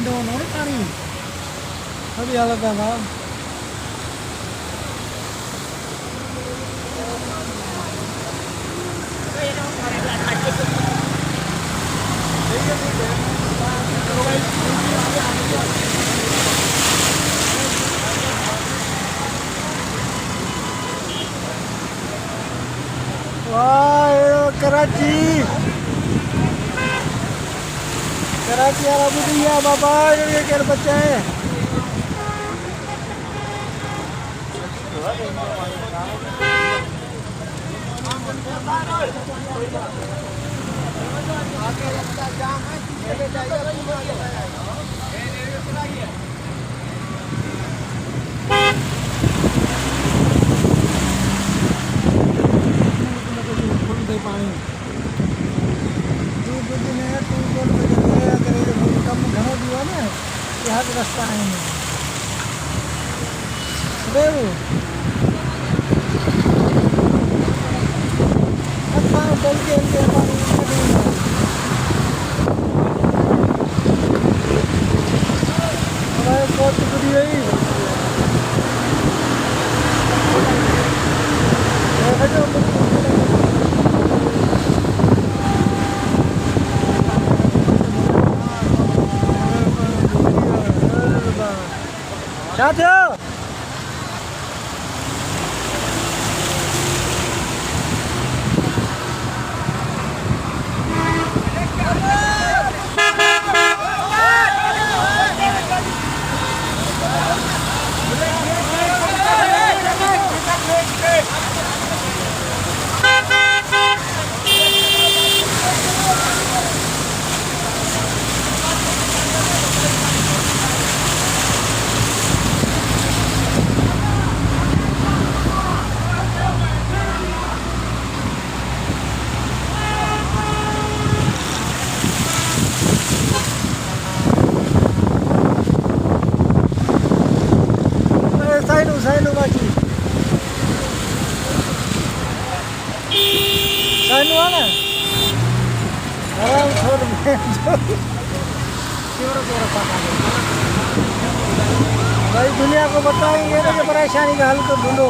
दोनों पानी अभी हालत है ना वाह कराची कराची वाला बुढ़िया बाबा ये क्या बच्चा है यहाँ से रास्ता है अच्छा चल के बहुत बुरी है साथियों साइनो बाकी साइनो आना आराम छोड़ भाई दुनिया को बताएंगे ना कि परेशानी का हल तो ढूंढो